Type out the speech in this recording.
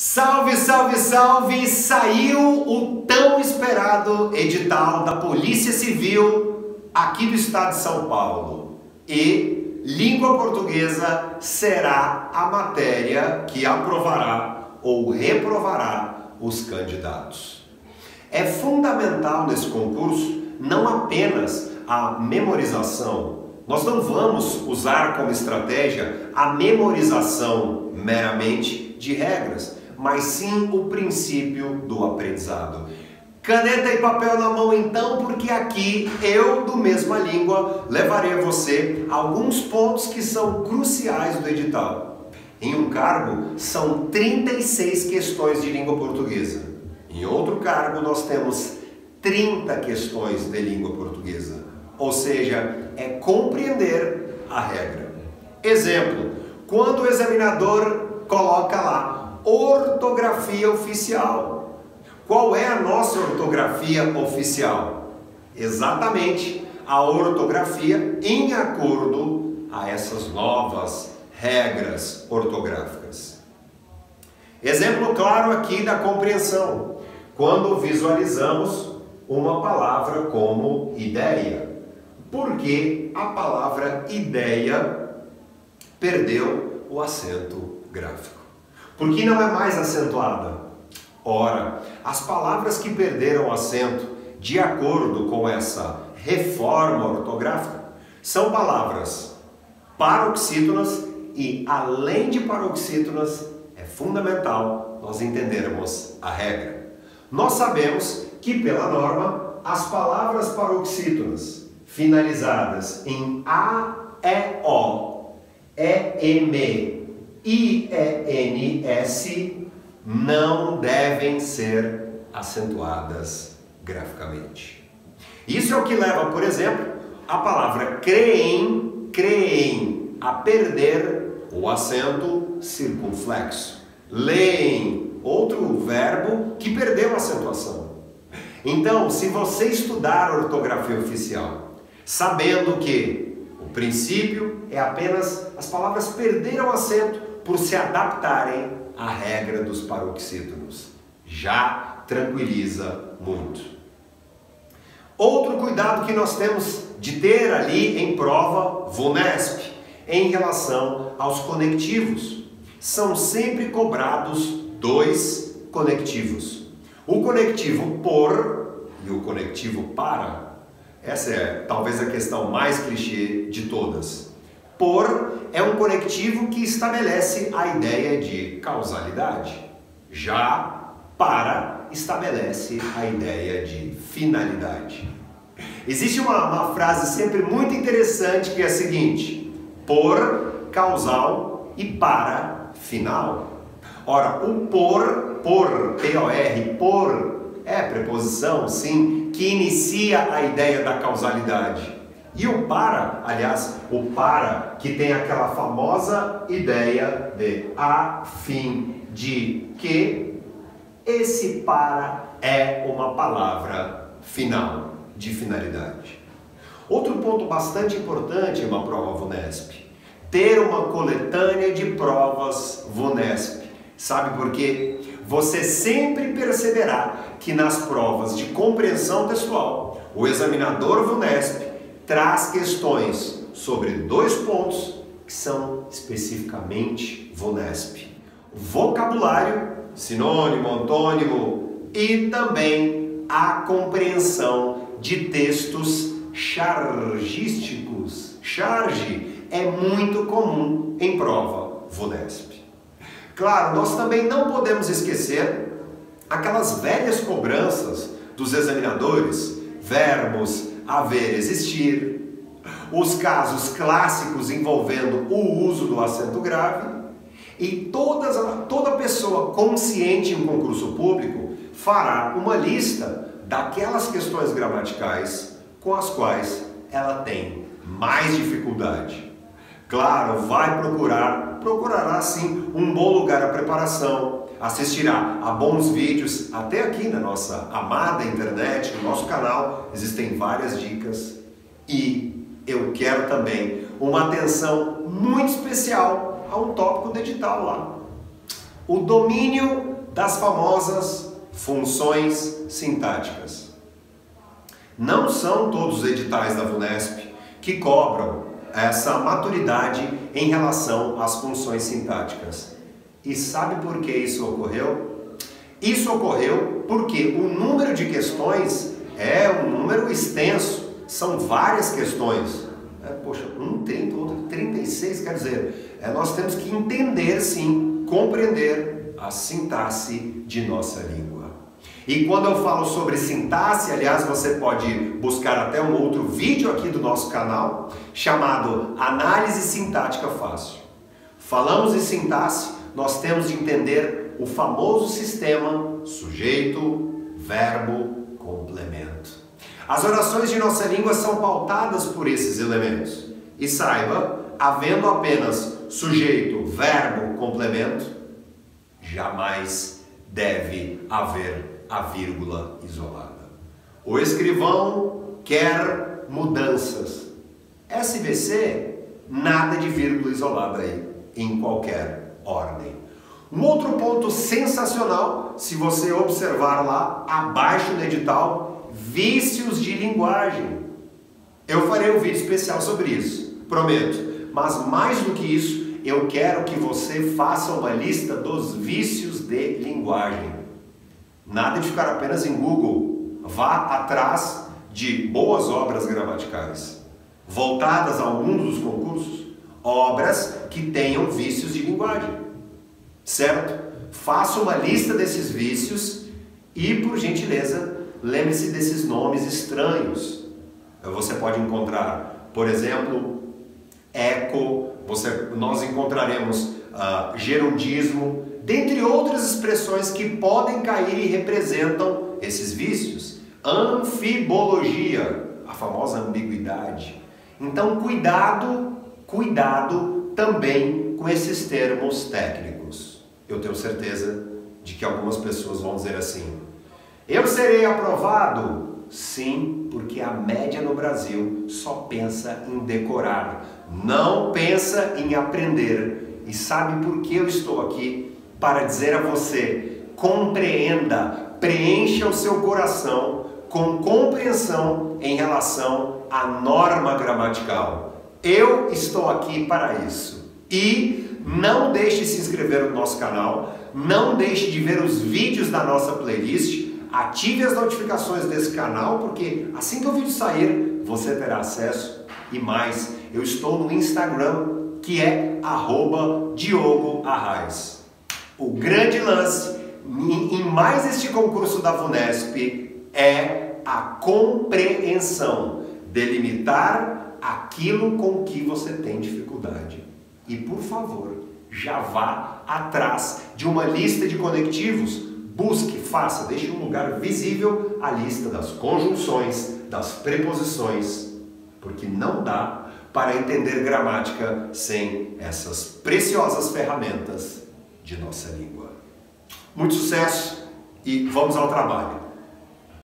Salve, salve, salve! Saiu o tão esperado edital da Polícia Civil aqui do estado de São Paulo. E língua portuguesa será a matéria que aprovará ou reprovará os candidatos. É fundamental nesse concurso não apenas a memorização. Nós não vamos usar como estratégia a memorização meramente de regras, mas sim o princípio do aprendizado. Caneta e papel na mão então, porque aqui eu, do Mesma Língua, levarei a você alguns pontos que são cruciais do edital. Em um cargo, são 36 questões de língua portuguesa. Em outro cargo, nós temos 30 questões de língua portuguesa. Ou seja, é compreender a regra. Exemplo, quando o examinador coloca lá ortografia oficial. Qual é a nossa ortografia oficial? Exatamente a ortografia em acordo a essas novas regras ortográficas. Exemplo claro aqui da compreensão. Quando visualizamos uma palavra como ideia. Porque a palavra ideia perdeu o acento gráfico. Por que não é mais acentuada? Ora, as palavras que perderam o acento, de acordo com essa reforma ortográfica, são palavras paroxítonas e, além de paroxítonas, é fundamental nós entendermos a regra. Nós sabemos que, pela norma, as palavras paroxítonas finalizadas em A, E, O, E, M, I-E-N-S não devem ser acentuadas graficamente. Isso é o que leva, por exemplo, a palavra creem a perder o acento circunflexo. Leem, outro verbo que perdeu a acentuação. Então, se você estudar ortografia oficial, sabendo que o princípio é apenas as palavras perderam acento por se adaptarem à regra dos paroxítonos. Já tranquiliza muito. Outro cuidado que nós temos de ter ali em prova VUNESP, em relação aos conectivos. São sempre cobrados dois conectivos. O conectivo por e o conectivo para. Essa é talvez a questão mais clichê de todas. Por é um conectivo que estabelece a ideia de causalidade. Já para estabelece a ideia de finalidade. Existe uma frase sempre muito interessante que é a seguinte: por, causal, e para, final. Ora, o por, P-O-R, por, é preposição, sim, que inicia a ideia da causalidade. E o para, aliás, o para, que tem aquela famosa ideia de a fim de que, esse para é uma palavra final, de finalidade. Outro ponto bastante importante em uma prova VUNESP, ter uma coletânea de provas VUNESP. Sabe por quê? Você sempre perceberá que nas provas de compreensão textual, o examinador VUNESP traz questões sobre dois pontos que são especificamente VUNESP. Vocabulário, sinônimo, antônimo e também a compreensão de textos chargísticos. Charge é muito comum em prova VUNESP. Claro, nós também não podemos esquecer aquelas velhas cobranças dos examinadores, verbos, haver, existir, os casos clássicos envolvendo o uso do acento grave, e toda pessoa consciente em um concurso público fará uma lista daquelas questões gramaticais com as quais ela tem mais dificuldade. Claro, vai procurará sim um bom lugar a preparação, assistirá a bons vídeos, até aqui na nossa amada internet, no nosso canal, existem várias dicas. E eu quero também uma atenção muito especial a um tópico do edital lá. o domínio das famosas funções sintáticas. Não são todos os editais da VUNESP que cobram essa maturidade em relação às funções sintáticas. E sabe por que isso ocorreu? Isso ocorreu porque o número de questões é um número extenso, são várias questões. Poxa, um 30, outro 36, quer dizer, nós temos que entender sim, compreender a sintaxe de nossa língua. E quando eu falo sobre sintaxe, aliás, você pode buscar até um outro vídeo aqui do nosso canal, chamado Análise Sintática Fácil. Falamos em sintaxe, nós temos de entender o famoso sistema sujeito, verbo, complemento. As orações de nossa língua são pautadas por esses elementos. E saiba, havendo apenas sujeito, verbo, complemento, jamais deve haver a vírgula isolada. O escrivão quer mudanças. SVC, nada de vírgula isolada aí, em qualquer ordem. Um outro ponto sensacional, se você observar lá abaixo no edital, vícios de linguagem. Eu farei um vídeo especial sobre isso, prometo. Mas mais do que isso, eu quero que você faça uma lista dos vícios de linguagem. Nada de ficar apenas em Google. Vá atrás de boas obras gramaticais, voltadas a algum dos concursos, obras que tenham vícios de linguagem. Certo? Faça uma lista desses vícios e, por gentileza, lembre-se desses nomes estranhos. Você pode encontrar, por exemplo, eco, nós encontraremos gerundismo, dentre outras expressões que podem cair e representam esses vícios. Anfibologia, a famosa ambiguidade. Então, cuidado também com esses termos técnicos. Eu tenho certeza de que algumas pessoas vão dizer assim: eu serei aprovado? Sim, porque a média no Brasil só pensa em decorar, não pensa em aprender. E sabe por que eu estou aqui? Para dizer a você: compreenda, preencha o seu coração com compreensão em relação à norma gramatical. Eu estou aqui para isso. E não deixe de se inscrever no nosso canal, não deixe de ver os vídeos da nossa playlist, ative as notificações desse canal, porque assim que o vídeo sair, você terá acesso. E mais, eu estou no Instagram, que é @DiogoArraes. O grande lance em mais este concurso da VUNESP é a compreensão, delimitar aquilo com que você tem dificuldade. E por favor, já vá atrás de uma lista de conectivos, busque, faça, deixe em um lugar visível a lista das conjunções, das preposições, porque não dá para entender gramática sem essas preciosas ferramentas de nossa língua. Muito sucesso e vamos ao trabalho!